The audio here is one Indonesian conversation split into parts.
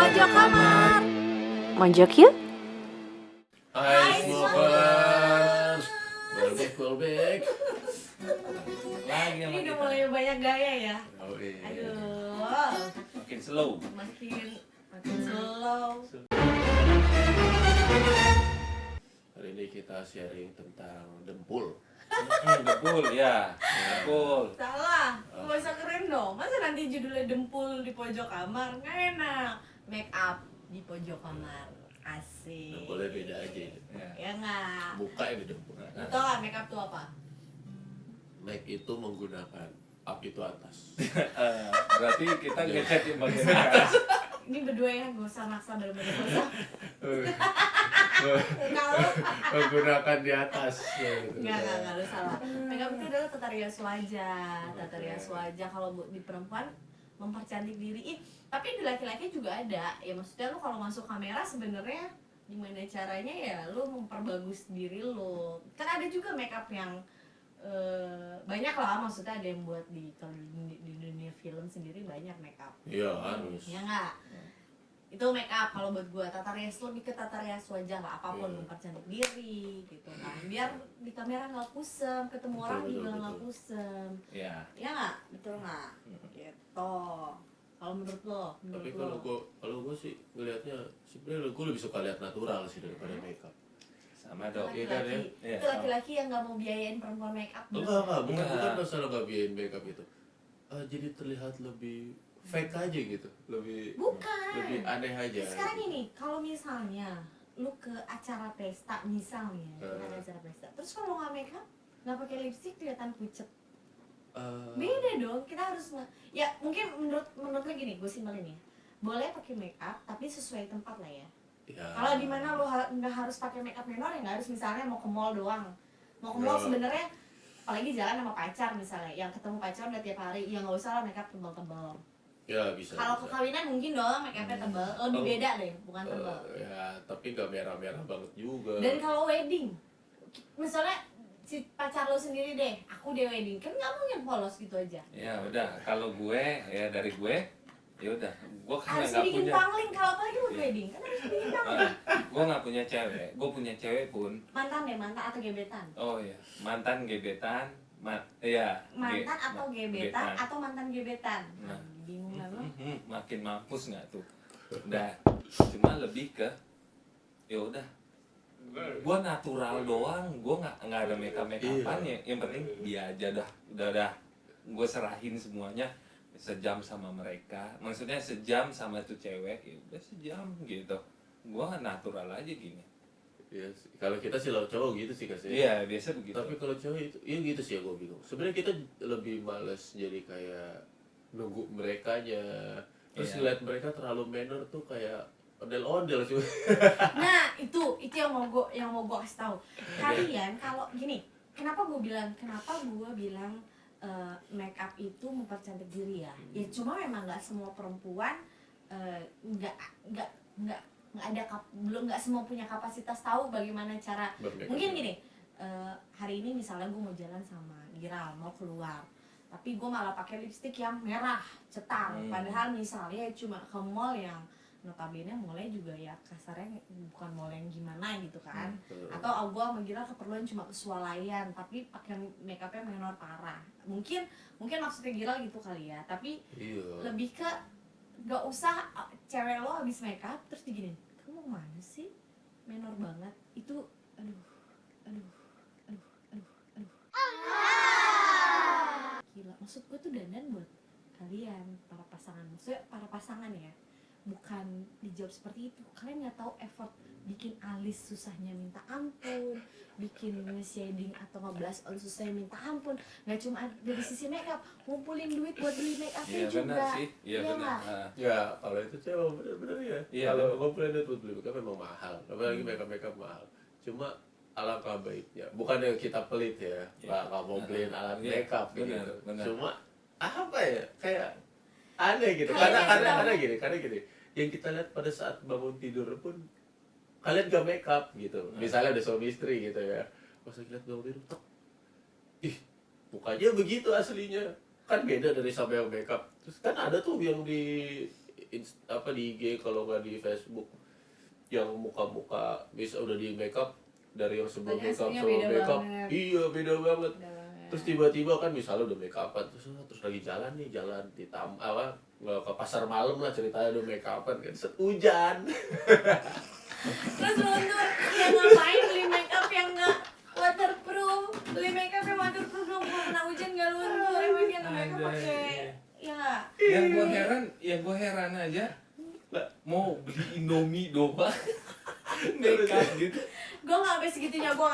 pojok kamar. Monjok yuk. Hai smokers, welcome back. Lagi sama Ini udah kita. mulai banyak gaya ya. Oh iya. Aduh, Makin slow. makin slow. Hari ini kita sharing tentang dempul. Dempul ya. Dempul. Salah, nggak usah keren dong. Masa nanti judulnya dempul di pojok kamar? Nggak enak. Make up di pojok kamar. Asik. Dempulnya beda aja. Ya. Ya nggak. Buka ini dempul. Itu lah make up tuh apa? Make itu menggunakan up itu atas. Berarti kita ngecat yang bagian atas. Ini berdua ya, nggak usah maksa bener-bener nggak usah. Kalau Menggunakan di atas. nggak lu salah. Make up itu adalah tata rias wajah. Tata rias wajah kalau di perempuan mempercantik diri. Tapi di laki-laki juga ada. Ya maksudnya lu kalau masuk kamera sebenarnya gimana caranya ya lu memperbagus diri lu. Kan ada juga make up yang banyak lah, maksudnya ada yang buat kalau di dunia film sendiri banyak make up. Iya harus. Ya nggak? Itu make up kalau buat gua. Tata rias lebih ke tata rias wajah lah, apapun mempercantik diri gitu kan, biar di kamera nggak kusem, ketemu orang Betul, juga betul. nggak kusem. Ya. Ya nggak? Betul nggak? Gitu. Kalau menurut lo? Tapi kalau gua sih ngelihatnya sebenarnya gua lebih suka lihat natural sih daripada make up. Sama dong. Iya kan, ya? Laki-laki, Iya, itu laki-laki yang nggak mau biayain perempuan make up. Bukan Enggak. masalah gak biayain make up itu. Jadi terlihat lebih fake aja gitu, lebih Bukan. aneh aja. Sekarang ini, kalau misalnya lu ke acara pesta misalnya, kita ke acara pesta, terus kalau nggak make up, nggak pakai lipstick kelihatan pucet. Beda dong, kita harus ya mungkin menurut lo gini, gue simpelin ya, boleh pakai make up tapi sesuai tempat lah ya. Ya. Kalau di mana lo nggak harus pakai make up menor, ya nggak harus, misalnya mau ke mall doang, mau ke mall Ya. sebenarnya, apalagi jalan sama pacar misalnya, yang ketemu pacar udah tiap hari, ya nggak usah lah make up tebal-tebal. Ya bisa. Kalau ke bisa. kawinan mungkin dong make upnya tebal, lebih Oh. beda deh, bukan tebal. Ya, tapi nggak merah-merah banget juga. Dan kalau wedding, misalnya si pacar lo sendiri deh, aku deh wedding, kan nggak mungkin polos gitu aja. Ya udah, kalau gue ya dari gue ya udah, gue karena Harus nggak dibikin punya, pangling, kalau apalagi buat wedding, kan harus dibikin pangling. gue nggak punya cewek, gue punya cewek pun, Mantan deh, mantan atau gebetan? oh ya mantan gebetan, iya Mantan atau gebetan atau mantan gebetan? Nah. Bingung lah lo. Makin mampus nggak tuh, udah, cuma lebih ke, ya udah, gue natural doang, gue nggak ada make upan ya, yang penting dia aja udah, gue serahin semuanya sejam sama mereka, maksudnya sejam sama tuh cewek, ya udah sejam gitu, gue natural aja gini. Iya sih. Kalau kita sih lo cowok gitu sih kasih. Iya biasa begitu. Tapi kalau cewek itu, iya gitu sih ya gue bingung. Sebenarnya kita lebih males jadi kayak nunggu merekanya. Terus Iya. ngeliat mereka terlalu manner tuh kayak ondel-ondel sih. Nah itu yang mau gue kasih tahu. Kalian kalau gini, kenapa gue bilang make up itu mempercantik diri ya? Ya cuma memang nggak semua perempuan belum nggak semua punya kapasitas tahu bagaimana cara. Bermake up. Mungkin gini, hari ini misalnya gue mau jalan sama Giral, mau keluar, tapi gue malah pakai lipstik yang merah cetar, padahal misalnya cuma ke mall yang notabene mulai juga ya kasarnya bukan mall yang gimana gitu kan, atau gue sama Giral keperluan cuma kesualaian tapi pakai make upnya menor parah, mungkin maksudnya Giral gitu kali ya, tapi Iya. lebih ke gak usah cewek lo habis make up terus diginin, kamu mau mana sih, menor banget itu, aduh gila. Maksud gue tuh dandan buat kalian para pasangan, maksudnya para pasangan ya, bukan dijawab seperti itu. Kalian nggak tahu effort bikin alis susahnya minta ampun, bikin shading atau nge-blush on susahnya minta ampun. Nggak cuma dari sisi makeup, ngumpulin duit buat beli make upnya Iya juga. benar sih, iya Iya benar. nggak? Ya kalau itu sih emang bener-bener ya. Iya, Kalau bener. ngumpulin duit buat beli make up memang mahal. Apalagi make up mahal. Cuma alangkah baiknya, bukan yang kita pelit ya, Iya. nggak mau beliin alat Iya, make up benar, gitu. benar. Cuma apa ya, kayak aneh gitu. Kalian Karena yang gini, yang kita lihat pada saat bangun tidur pun kalian gak make up gitu. Misalnya ada suami istri gitu ya, pas lagi lihat bangun tidur, tek, ih mukanya begitu aslinya, kan beda dari sama yang make up. Terus kan ada tuh yang di di IG, kalau nggak di Facebook, yang muka-muka bisa udah di makeup dari yang sebelum Tanya makeup aslinya sama beda makeup, banget. iya beda banget. Udah banget. Terus tiba-tiba kan misalnya udah make upan, terus lagi jalan di nggak ke pasar malam lah ceritanya udah make upan kan, set hujan. Terus lu tuh ya ngapain beli makeup yang nggak waterproof, beli makeup yang waterproof dong, kalau kena hujan nggak luntur, emang dia nggak makeup pakai ya nggak? Yang gue heran aja, mau beli Indomie doang makeup gitu. Gue nggak sampai segitunya, gue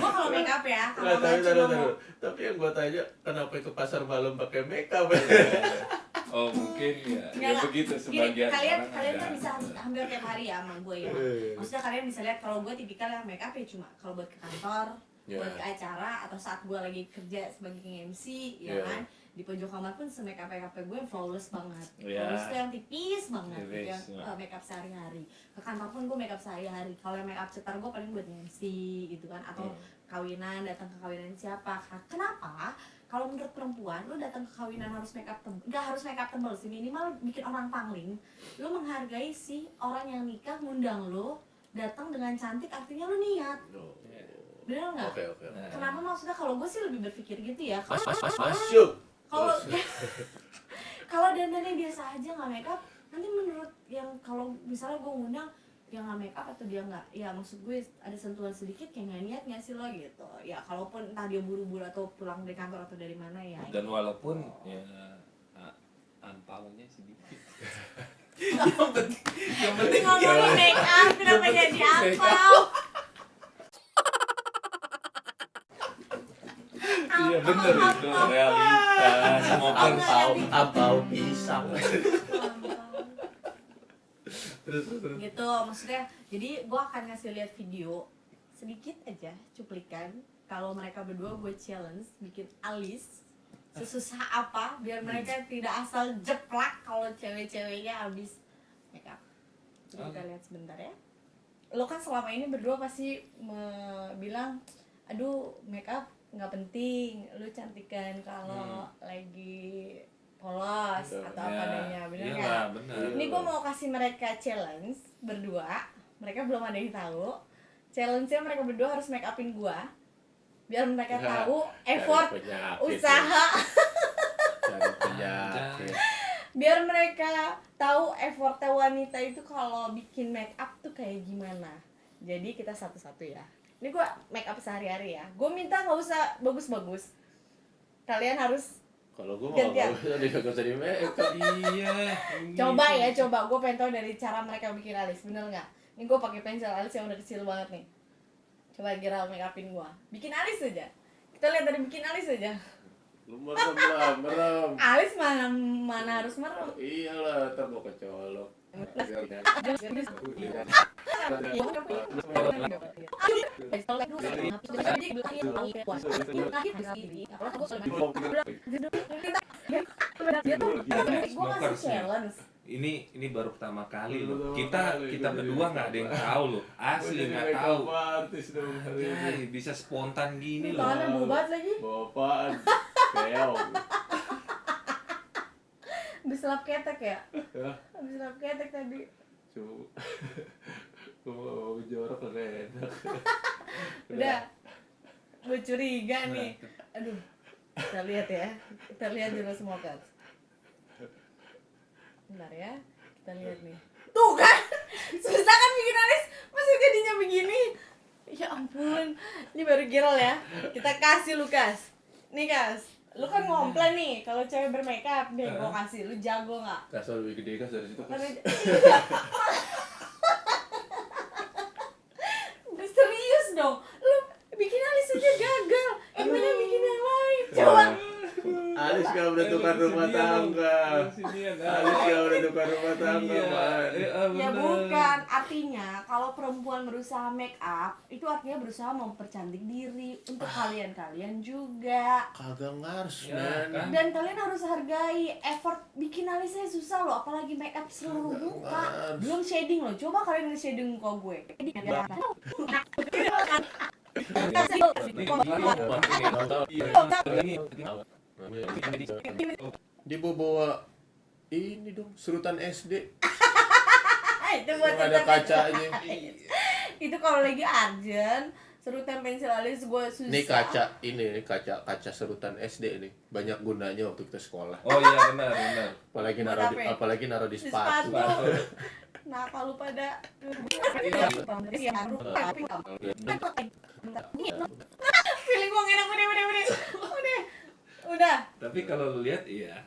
kalau makeup ya, Nggak, kalau cuma mau tapi yang gua tanya kenapa ke pasar malam pakai make up? Oh mungkin ya Nggak. begitu Gini, sebagian kalian orang kan ada. bisa hampir tiap hari ya sama gue ya. Maksudnya kalian bisa lihat kalau gue tipikal yang make up ya cuma kalau buat ke kantor, Yeah. buat ke acara, atau saat gue lagi kerja sebagai MC, ya Yeah. kan. Di pojok kamar pun se-make up gue flawless banget. Yeah. Flawless tuh yang tipis banget, gitu, yang Tipis, ya. make up sehari-hari. Ke kantor pun gue make up sehari-hari. Kalau yang make up cetar gue paling buat MC gitu kan, atau kawinan, datang ke kawinan siapa. Kenapa? Kalau menurut perempuan, lu datang ke kawinan harus make up tebel, nggak harus make up tebel sih, minimal bikin orang pangling. Lu menghargai si orang yang nikah ngundang lu, datang dengan cantik, artinya lu niat. Bener nggak? Oke. Kenapa maksudnya kalau gue sih lebih berpikir gitu ya. Masuk. Kalau kalau dandannya biasa aja nggak make up, nanti menurut yang kalau misalnya gue ngundang yang nggak make up atau dia nggak, ya maksud gue ada sentuhan sedikit kayak nggak niat nggak sih lo gitu. Ya kalaupun entah dia buru-buru atau pulang dari kantor atau dari mana ya. Dan walaupun ya angpaunya sedikit. yang penting ngomongin make up kenapa jadi angpau? Iya bener itu realitas. Ampau pisang. Terus. Gitu maksudnya, jadi gue akan ngasih lihat video sedikit aja cuplikan kalau mereka berdua gue challenge bikin alis sesusah apa biar mereka tidak asal jeplak kalau cewek-ceweknya habis makeup. Jadi kita lihat sebentar ya. Lo kan selama ini berdua pasti bilang aduh makeup nggak penting, lu cantikan kalau lagi polos atau apa adanya, bener Iya, nggak? bener. Ini gue mau kasih mereka challenge berdua, mereka belum ada yang tahu. Challenge-nya mereka berdua harus make upin gue, biar mereka tahu effort, usaha, Cari penyakit. biar mereka tahu effortnya wanita itu kalau bikin make up tuh kayak gimana. Jadi kita satu-satu ya. Ini gue make up sehari-hari ya. Gue minta nggak usah bagus-bagus. Kalian harus Kalau gue mau gantian. nggak usah di make up. Iya. Coba ya, coba. Gue pengen tahu dari cara mereka bikin alis, bener nggak? Ini gue pakai pensil alis yang udah kecil banget nih. Coba Gira make upin gue. Bikin alis aja. Kita lihat dari bikin alis aja. Lu merem. Alis mana harus merem. Iyalah, ntar mau kecolok. Gue ngasih challenge. Ini baru pertama kali loh. Kita berdua nggak ada yang tahu loh. Asli nggak tahu. Artis dong hari ini. Ya, bisa spontan gini loh. Tangannya bobat lagi. Bapaan. Keong. Habis lap ketek ya? Habis lap ketek tadi. Coba. Gue mau jorok kagak enak. Udah. Gue curiga nih. Aduh. Kita lihat ya. Kita lihat dulu semua kan. Bentar ya. Kita lihat nih. Tuh kan. Susah kan bikin alis. Masa jadinya begini? Ya ampun. Ini baru viral ya. Kita kasih Lukas. Nih Kas. Lu kan ngomplain nih kalau cewek bermakeup. Nih gue kasih. Lu jago gak? Kasar lebih gede kas dari situ. Udah serius dong. Lu bikin alis aja gagal. Gimana bikin yang lain? Coba. Alis gak udah tukar rumah tangga. Alis gak udah tukar rumah tangga, Man. Ya bukan, artinya kalau perempuan berusaha make up itu artinya berusaha mempercantik diri untuk kalian-kalian juga. Kagak ngars, Ya, Man. kan? Dan kalian harus hargai effort bikin alisnya susah loh, apalagi make up seluruh muka. Belum shading loh, coba kalian nge-shading muka gue. Dia bawa Ini dong, serutan SD. Itu buat Yang ada serutan- kacanya. Itu kalau lagi urgent, serutan pensil alis gue susah. Ini kaca serutan SD ini. Banyak gunanya waktu kita sekolah. Oh iya benar. Apalagi naruh di Di sepatu. Sepatu. Nah kalau pada feeling gue enak udah. Tapi kalau lu lihat iya,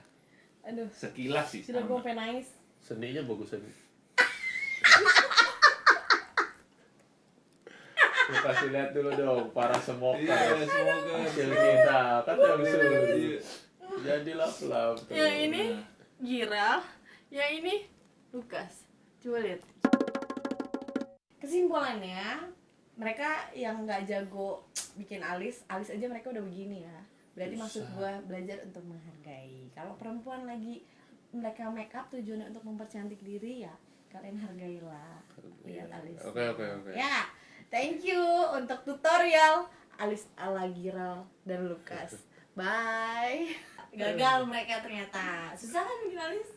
Aduh, sekilas sih sudah gue sama. pengen nangis. Seninya bagusan. Lu kasih lihat dulu dong para smoker. Iya, semoga Hasil kita kan langsung. Iya. Jadi lap-lap tuh. Yang ini Giral, yang ini Lukas. Coba lihat. Kesimpulannya, mereka yang nggak jago bikin alis aja mereka udah begini ya. Berarti Susah. maksud gua belajar untuk menghargai. Kalau perempuan lagi mereka make up tujuannya untuk mempercantik diri ya, kalian hargailah. Lihat alis. Oke. Ya, thank you untuk tutorial alis ala Giral dan Lukas. Bye. Gagal mereka ternyata. Susah kan bikin alis?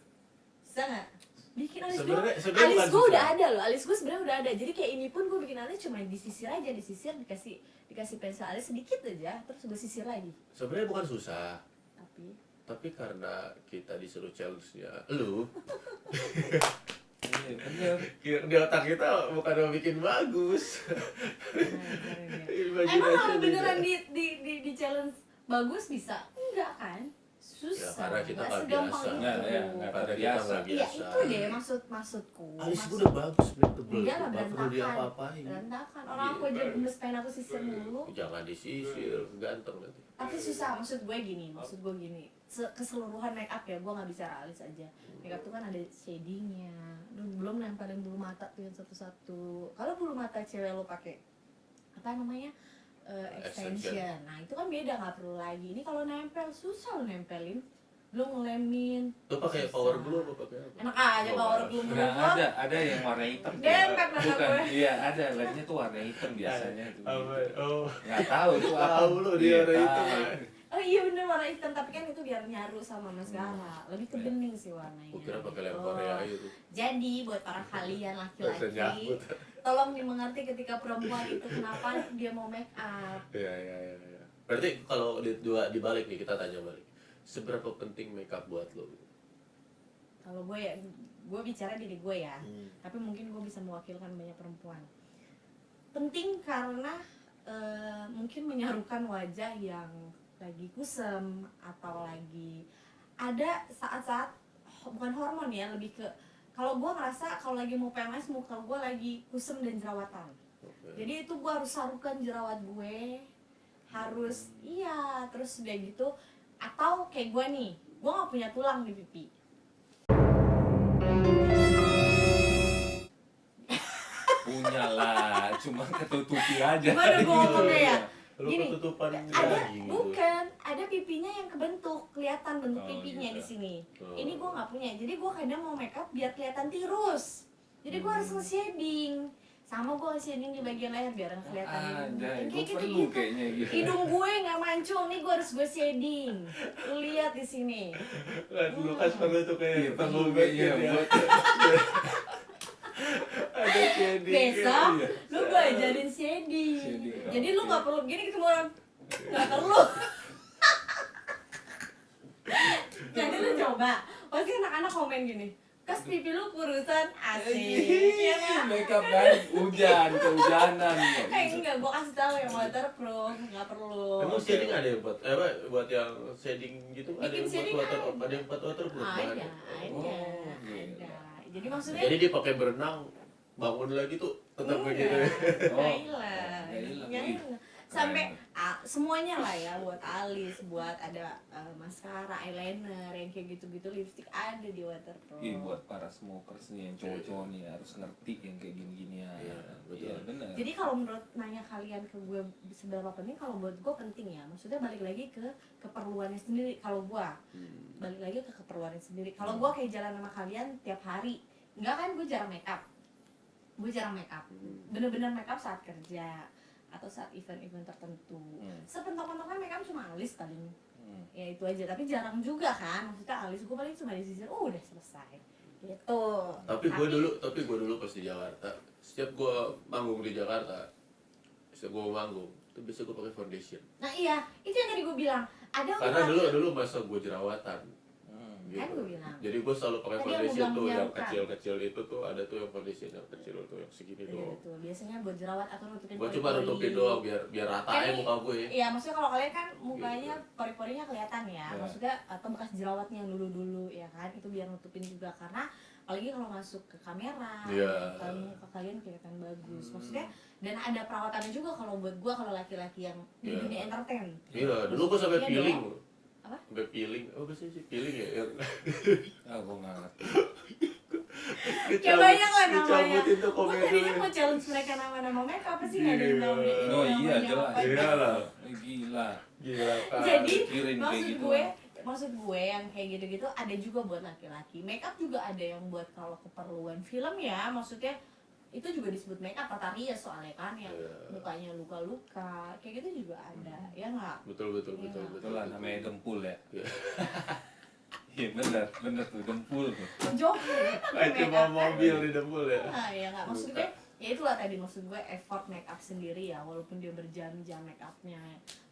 Susah nggak? Bikin alis gue, Sebenarnya alis bukan gue susah. udah ada loh. Alis gue sebenarnya udah ada. Jadi kayak ini pun gue bikin alis cuma disisir aja, dikasih pensil alis sedikit aja, terus gue sisir lagi. Sebenarnya bukan susah, Tapi karena kita disuruh challenge ya, lu Iya, benar. di otak kita bukan mau bikin bagus. emang kalau beneran di challenge bagus bisa? Enggak kan? Susah. Ya, karena kita Nggak nggak segampang biasa. itu. Nggak, ya, nggak Karena kita biasa. nggak Iya biasa. itu deh maksudku. Alis gue udah bagus, bener tebel. Enggak lah, Nggak perlu berantakan. diapa-apain. Berantakan. Orang aku aja gemes pengen aku sisir dulu. Jangan disisir, ganteng nanti. Tapi susah, maksud gue gini. Keseluruhan make up ya, gue nggak bisa alis aja. Make up tuh kan ada shadingnya, belum nempelin bulu mata tuh yang satu-satu. Kalau bulu mata cewek lo pakai apa namanya extension, nah itu kan beda, nggak perlu lagi. Ini kalau nempel susah lo nempelin, belum ngelemin. Lu pakai Susah. power glue apa pakai apa? Enak aja Oh, power glue Nah, menurut lo. ada yang warna hitam. tuh. Dempet mata Bukan, gue. iya ada, lainnya tuh warna hitam biasanya tuh. Apa? Oh, Nggak tahu itu apa. tahu lu dia Iya, warna hitam. tahu. Oh iya bener warna hitam, tapi kan itu biar nyaru sama mascara. Lebih ke bening sih warnanya. Gua kira pakai lem Oh. Korea itu. Jadi buat para kalian Bisa laki-laki, nyambut. tolong dimengerti ketika perempuan itu kenapa dia mau make up. Iya. Berarti kalau dibalik nih, kita tanya balik. Seberapa penting makeup buat lo? Kalau gue ya, gue bicara diri gue ya, Hmm. tapi mungkin gue bisa mewakilkan banyak perempuan. Penting karena mungkin menyarukan wajah yang lagi kusem atau lagi ada saat-saat bukan hormon ya, lebih ke kalau gue ngerasa kalau lagi mau PMS muka gue lagi kusem dan jerawatan. Oke. Jadi itu gue harus sarukan jerawat gue, harus iya, terus udah gitu. Atau kayak gue nih, gue nggak punya tulang di pipi. Punya lah, cuma ketutupi aja. Gimana gue ngomongnya ya? Lu Gini, ketutupan ada daging gitu. bukan, ada pipinya yang kebentuk, kelihatan bentuk Oh, pipinya gitu. di sini. Oh. Ini gue nggak punya, jadi gue kadang mau make up biar kelihatan tirus. Jadi gue harus nge-shading, sama gue nge-shading di bagian leher biar nggak kelihatan hidung. Ada, Kayak gue gitu perlu kayaknya gitu. Hidung gue nggak mancung nih, gue harus gue shading. Lu lihat di sini. Kan Lukas perlu tuh Iya, kayak perlu tunggu kayaknya ya. buat Ada shading. Besok Iya. lu gue ajarin shading. Shading, Jadi lu oke. nggak perlu gini ketemu orang, nggak perlu. Jadi lu coba, pasti anak-anak komen gini, Kas pipi lu kurusan asik. Iya kan? makeup kan hujan, kehujanan. Enggak, gua kasih tahu yang waterproof, nggak perlu. Emang shading ada yang buat buat yang shading gitu, ada Bikin yang buat shading ada yang buat waterproof kan? Ada. Oh, gitu. Jadi maksudnya Jadi dia pakai berenang, bangun lagi tuh tetap enggak, begitu. Oh, nggak hilang. nggak hilang. Nggak Wih, hilang. Sampai semuanya lah ya, buat alis, buat ada maskara, eyeliner, yang kayak gitu-gitu, lipstick ada di waterproof. Ih, buat para smokers nih yang cowok-cowok nih harus ngerti yang kayak gini-gini ya. Iya, betul. Iya, benar. Jadi kalau menurut nanya kalian ke gue seberapa penting, kalau buat gue penting ya. Maksudnya balik lagi ke keperluannya sendiri. Kalau gue balik lagi ke keperluannya sendiri. Kalau gue kayak jalan sama kalian tiap hari, enggak kan gue jarang make up. Gue jarang make up. Bener-bener make up saat kerja atau saat event-event tertentu. Sepentok-pentoknya make up cuma alis paling. Ya itu aja, tapi jarang juga kan, maksudnya alis gue paling cuma disisir, udah selesai gitu. Tapi gue dulu pas di Jakarta, setiap gue manggung di Jakarta, setiap gue manggung, itu biasa gue pakai foundation. Nah iya, itu yang tadi gue bilang. Ada Karena orang dulu masa gue jerawatan. Gitu. Kan gue bilang. Jadi gue selalu pakai Tadi yang foundation gua tuh bilang yang bukan. kecil-kecil itu tuh, ada tuh yang foundation yang kecil tuh yang segini Iya doang. betul, biasanya buat jerawat atau nutupin Gue cuma pori-pori. nutupin doang biar rata Kan aja ini- muka gue. Iya, maksudnya kalau kalian kan mukanya Gitu. pori-porinya kelihatan ya, Ya. maksudnya atau bekas jerawatnya yang dulu-dulu ya kan, itu biar nutupin juga karena apalagi kalau masuk ke kamera, Iya. kalau muka kalian kelihatan bagus, maksudnya dan ada perawatannya juga kalau buat gua kalau laki-laki yang di Iya. dunia entertain. Iya, dulu gue sampai Iya peeling. dong. Apa? Sampai peeling. Oh, biasanya sih peeling ya. Gue nggak ngerti. Kayak banyak lah namanya. Dicabutin tuh Gua tadinya komedonya. mau challenge mereka nama-nama mereka apa sih, nggak ada yang tahu deh. Oh iya namanya jelas. apa. Iya lah. Gila. Gila kan. Jadi Pikirin kayak maksud gitu. gue yang kayak gitu-gitu ada juga buat laki-laki. Make up juga ada yang buat kalau keperluan film ya, maksudnya itu juga disebut make up Tata Rias soalnya kan yang Iya. mukanya luka-luka kayak gitu juga ada ya nggak. Betul. Iya. Itulah namanya dempul ya. Iya. Iya benar tuh dempul tuh. Jok Kayak cuma mobil di dempul ya. nah ya nggak, maksud gue ya itulah tadi maksud gue effort make up sendiri ya, walaupun dia berjam-jam make upnya,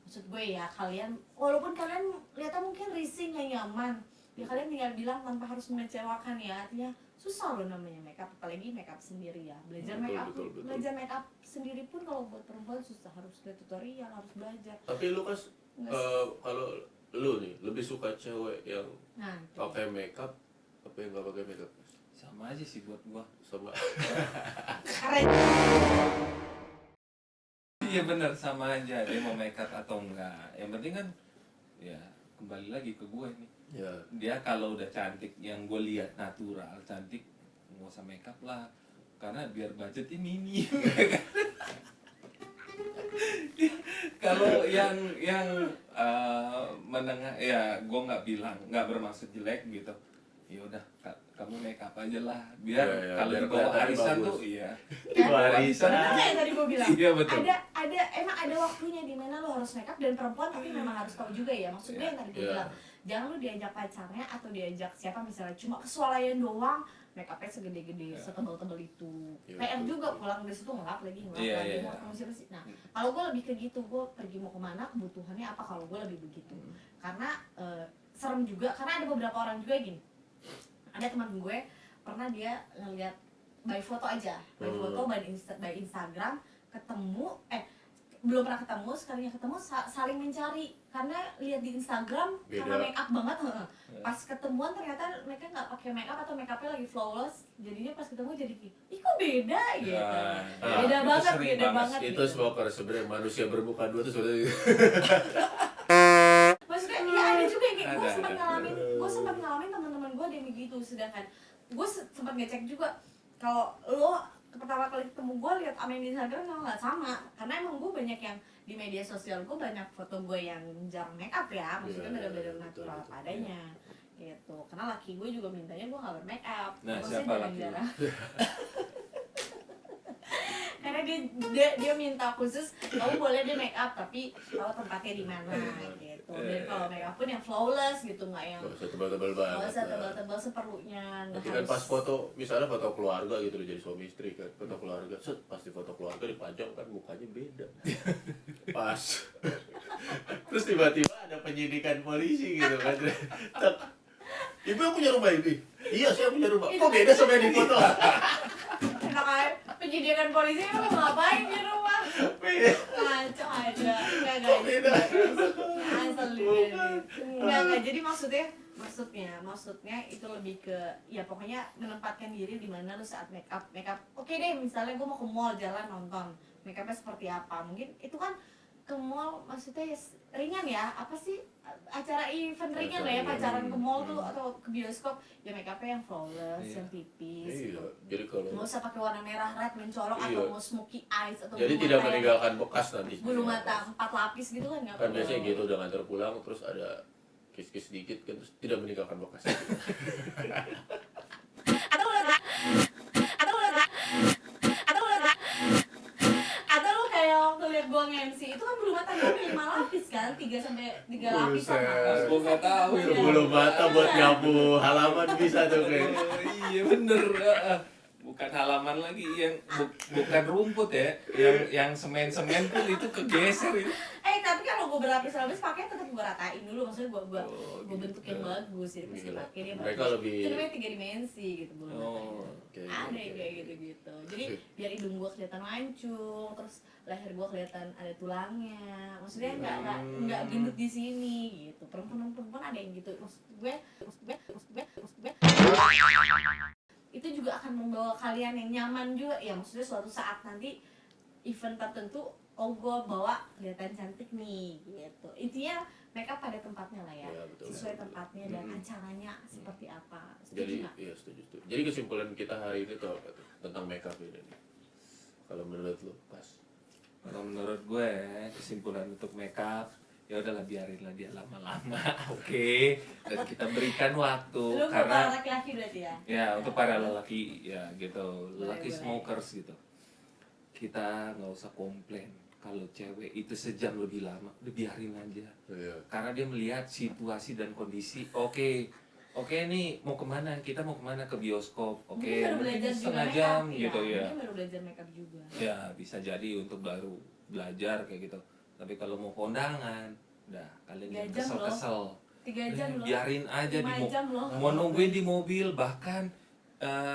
maksud gue ya kalian walaupun kalian lihatnya mungkin risih nggak nyaman ya, kalian tinggal bilang tanpa harus mengecewakan ya, artinya susah loh namanya make up, apalagi make up sendiri ya, belajar Betul, make up betul, betul. belajar make up sendiri pun kalau buat perempuan susah, harus lihat tutorial, harus belajar. Tapi lu kan Nggak kalau lu nih lebih suka cewek yang nah itu. pakai makeup apa yang nggak pakai makeup? Sama aja sih buat gua. Sama. Keren. Iya benar sama aja dia mau make up atau enggak. Yang penting kan ya kembali lagi ke gue nih. Ya. Dia kalau udah cantik yang gue lihat natural cantik nggak usah make up lah karena biar budgetnya mini. Kalau yang menengah ya gue nggak bilang nggak bermaksud jelek gitu. Ya udah kamu make up aja lah biar Ya, ya, kalau biar dibawa kelihatannya arisan bagus. tuh iya. Dibawa arisan. Bener nggak yang tadi gue bilang? Iya, betul. Ada emang ada waktunya di mana lo harus make up, dan perempuan tapi memang harus tahu juga ya. Maksud gue yang tadi gue Iya. bilang, jangan lo diajak pacarnya atau diajak siapa misalnya cuma kesualaian doang, make upnya segede-gede, setebal-tebal itu. Iya, PR betul, juga betul. pulang dari situ ngelap lagi Iya, lagi iya. mau ketemu siapa sih. Nah, kalau gue lebih ke gitu, gue pergi mau kemana, kebutuhannya apa, kalau gue lebih begitu. Karena serem juga, karena ada beberapa orang juga gini. Ada teman gue pernah dia ngeliat by foto aja, by foto by Instagram, ketemu belum pernah ketemu, sekalinya ketemu saling mencari karena lihat di Instagram Beda. karena make up banget, pas ketemuan ternyata mereka nggak pakai make up atau make upnya lagi flawless, jadinya pas ketemu jadi ih kok beda gitu, Ya, beda itu banget, sering beda banget. banget Itu gitu. smoker sebenarnya manusia bermuka dua tuh sebenarnya. Maksudnya ya ada juga yang kayak gue Ada, sempat ada. ngalamin teman-teman gue ada yang begitu, sedangkan gue sempat ngecek juga kalau lo pertama kali ketemu gue lihat ama yang di Instagram nggak sama, karena emang gue banyak yang di media sosial gue banyak foto gue yang jarang make up ya, maksudnya Iya, benar-benar betul, natural betul. padanya gitu, karena laki gue juga mintanya gue nggak bermake up. Nah, Maksudnya siapa laki lu? jarang-jarang. Karena dia minta khusus kamu boleh deh make up tapi tahu tempatnya di mana gitu, dan kalau make up pun yang flawless gitu, nggak yang Gak usah tebal-tebal nggak banget. usah lah. tebal-tebal seperlunya, nggak Nanti kan harus pas foto, misalnya foto keluarga gitu jadi suami istri kan, foto keluarga, set pasti foto keluarga dipajang kan mukanya beda. Pas. Terus tiba-tiba ada penyidikan polisi gitu kan. Tek. Ibu yang punya rumah ini? Iya, saya punya rumah. Kok beda sama yang di foto? enak aja. Penyidikan polisi lu ngapain di rumah? Beda. Ngaco aja. Enggak Kok beda? Asal enggak. Jadi maksudnya itu lebih ke ya pokoknya menempatkan diri di mana lu saat make up. Oke deh, misalnya gue mau ke mall jalan nonton, make upnya seperti apa? Mungkin itu kan ke mall maksudnya ya ringan ya, apa sih acara event ringan lah ya, pacaran ke mall tuh atau ke bioskop ya make upnya yang flawless, Iya. yang tipis Iya, gitu. jadi kalau Nggak usah pakai warna merah red mencolok Iya. atau mau smoky eyes atau jadi bulu tidak mata yang- meninggalkan bekas nanti. bulu mata 4 lapis gitu kan nggak Kan perlu. biasanya gitu udah nganter pulang terus ada kiss-kiss dikit kan terus tidak meninggalkan bekas. Atau lu kayak waktu liat gua dimensi itu kan bulu mata gue 5 lapis kan, 3 lapis Buset. kan. Gue nggak tahu Iya. itu. Bulu mata buat nyapu halaman bisa tuh kayak. Oh, iya bener. Bukan halaman lagi bukan rumput ya, yang semen pun itu kegeser itu. Tapi kalau gue berlapis-lapis pakai tetap gue ratain dulu, maksudnya gue Oh, bentuk yang bagus jadi pasti Gila. pakai dia Mereka bagus. lebih- Itu namanya 3 dimensi gitu bulu matanya. Oh, kayak Ada gitu. yang kayak gitu-gitu. Jadi biar hidung gue kelihatan mancung, terus leher gue kelihatan ada tulangnya. Maksudnya nggak gendut di sini gitu. Perempuan ada yang gitu. Maksud gue itu juga akan membawa kalian yang nyaman juga ya. Maksudnya suatu saat nanti event tertentu, gue bawa kelihatan cantik nih gitu. Intinya makeup pada tempatnya lah ya. Iya, betul. Sesuai tempatnya dan acaranya seperti apa. Setuju Jadi nggak? iya setuju. Jadi kesimpulan kita hari ini tuh apa tuh? Tentang makeup ini. Kalau menurut lu pas. kalau menurut gue kesimpulan untuk makeup ya udahlah biarinlah dia lama-lama. Oke. Dan kita berikan waktu Lu para karena laki-laki berarti ya? ya untuk para lelaki ya gitu, lelaki Boleh. smokers gitu, kita nggak usah komplain kalau cewek itu sejam lebih lama, udah biarin aja Iya. karena dia melihat situasi dan kondisi. Oke nih mau kemana, kita mau kemana, ke bioskop, oke Mungkin baru mungkin belajar juga setengah makeup, jam ya. gitu ya. Mungkin baru belajar makeup juga. Ya bisa jadi untuk baru belajar kayak gitu, tapi kalau mau kondangan udah kalian 3 yang jam loh. kesel 3 jam loh. biarin aja 5 jam loh. mau nungguin di mobil, bahkan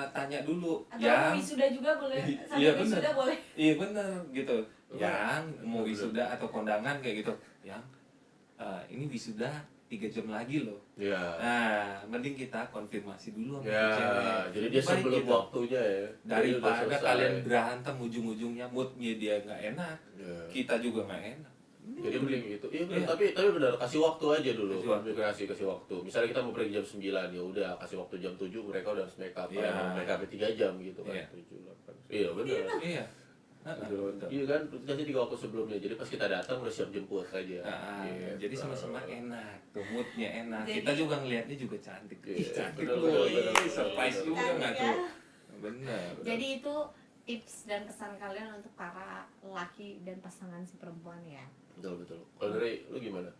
tanya dulu Atau yang mau wisuda juga boleh. Iya, Sampai wisuda bener. boleh. iya bener gitu, Bener. yang mau Bener. wisuda atau kondangan kayak gitu, yang ini wisuda 3 jam lagi loh. Iya. Nah mending kita konfirmasi dulu sama Ya, cewek. jadi dia Baik sebelum gitu. waktunya ya. Jadi udah Daripada selesai. kalian berantem ujung-ujungnya moodnya dia nggak enak, Ya. kita juga nggak enak. Jadi mending gitu. Iya benar, Iya. tapi benar kasih waktu aja dulu. Kasih waktu. Kasih waktu. Misalnya kita mau pergi jam 9 ya udah kasih waktu jam 7 mereka udah harus make up. Iya. Emang mereka sampai 3 jam gitu kan. Iya. 7 8. Iya benar. Iya. Betul. Iya kan, kasih 3 waktu sebelumnya. Jadi pas kita datang udah siap jemput aja. Gitu. Jadi sama-sama enak, tuh moodnya enak. Jadi- kita juga ngelihatnya juga cantik. Ih, Iya, cantik bener, loh. bener, Ih, bener, surprise bener. juga nggak Cantik tuh? ya. Bener. Jadi itu tips dan pesan kalian untuk para laki dan pasangan si perempuan ya. Betul. Kalau dari lu gimana?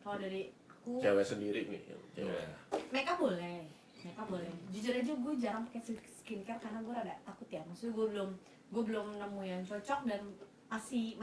Kalau dari aku, Cewek sendiri nih yang cewek. Iya. makeup boleh. Makeup boleh. Jujur aja gue jarang pakai skincare karena gue rada takut ya. Maksudnya gue belum nemu yang cocok dan masih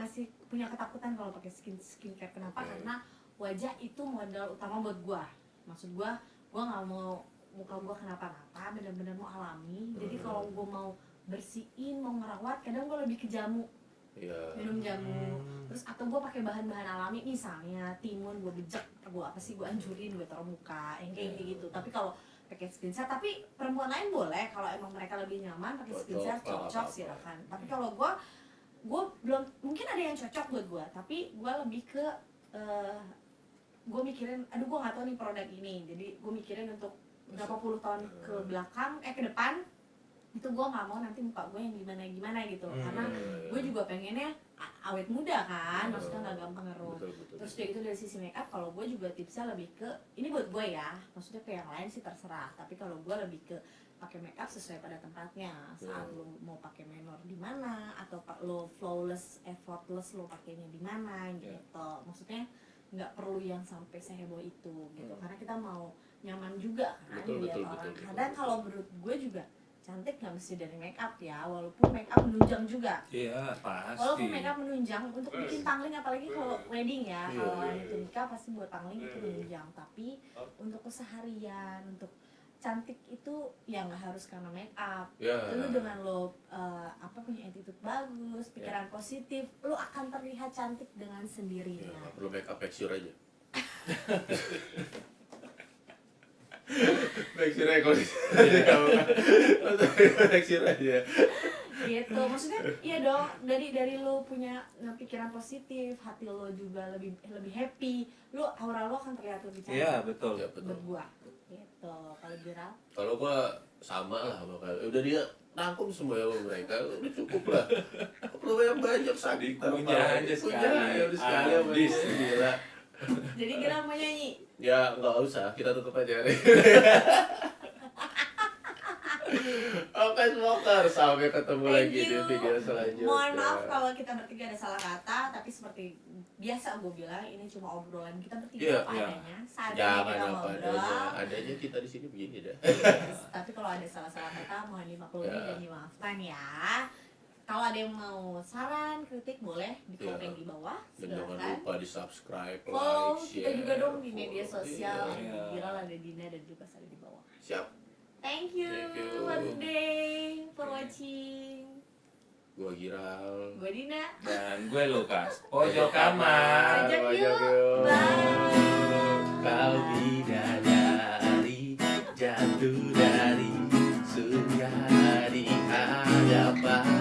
punya ketakutan kalau pakai skincare. Kenapa? Karena wajah itu modal utama buat gue. Maksud gue nggak mau muka gue kenapa-napa, benar-benar mau alami. Jadi kalau gue mau bersihin, mau ngerawat, kadang gue lebih ke jamu, Iya. minum jamu. Terus atau gue pakai bahan-bahan alami, misalnya timun gue bejek, gue hancurin, gue taruh muka, yang kayak gitu. Tapi kalau pakai skincare, tapi perempuan lain boleh kalau emang mereka lebih nyaman pakai skincare, cocok silakan. Tapi kalau gue belum, mungkin ada yang cocok buat gue, tapi gue lebih ke gue mikirin, aduh gue nggak tahu nih produk ini, jadi gue mikirin untuk berapa puluh tahun ke belakang, ke depan itu gue nggak mau nanti muka gue yang gimana gitu, karena gue juga pengennya awet muda kan, maksudnya nggak gampang ngeruh. Betul. Terus dari itu dari sisi makeup, kalau gue juga tipsnya lebih ke, ini buat gue ya, maksudnya ke yang lain sih terserah, tapi kalau gue lebih ke pakai makeup sesuai pada tempatnya. Saat lo mau pakai menor di mana, atau lo flawless, effortless lo pakainya di mana gitu. Maksudnya nggak perlu yang sampai seheboh itu gitu, karena kita mau nyaman juga kan dilihat orang. Kadang kalau menurut gue juga cantik nggak mesti dari make up ya, walaupun make up menunjang juga. Iya pasti. Walaupun make up menunjang untuk bikin pangling, apalagi kalau wedding ya, Iya, kalau iya, itu nikah pasti buat pangling itu menunjang. Tapi untuk keseharian, untuk cantik itu ya nggak harus karena make up. Ya. Lu dengan lo punya attitude bagus, pikiran positif, lu akan terlihat cantik dengan Ya, sendirinya. nggak perlu make up, make sure aja. Make sure aja kalau make sure aja. Gitu, maksudnya iya dong, dari lo punya pikiran positif, hati lo juga lebih happy, lo aura lo akan terlihat lebih cantik. Iya betul. Ya, betul. Buat gua gitu. Kalau Gerald Kalau gua sama lah sama kalian. Udah dia rangkum semua ya mereka, udah cukup lah. Nggak perlu yang banyak sakit. Punya aja sekali. Udah sekali sama Habis. dia, gila. jadi Gerald mau nyanyi. Ya nggak usah, kita tutup aja. Oke, Smoker. Sampai ketemu Thank lagi di you. video selanjutnya. Mohon maaf kalau kita bertiga ada salah kata, tapi seperti biasa gue bilang ini cuma obrolan kita bertiga Iya, apa iya. adanya. Seadanya Jangan kita apa ngobrol. adanya. Adanya kita di sini begini dah. Yes, tapi kalau ada salah-salah kata mohon dimaklumi Ya. dan dimaafkan ya. Kalau ada yang mau saran, kritik boleh di Ya. komen di bawah. Dan jangan Silakan. lupa di subscribe, Follow like, kita share. juga dong di media sosial. Iya. Ada Viral, ada Dina dan juga ada di bawah. Siap. Thank you, Thank you. one day for watching. Gua Giral. Gue Dina. Dan gue Lukas. Pojok kamar. Pojok Pojok yuk. yuk. Bye. Kau bidadari jatuh dari surga di hadapan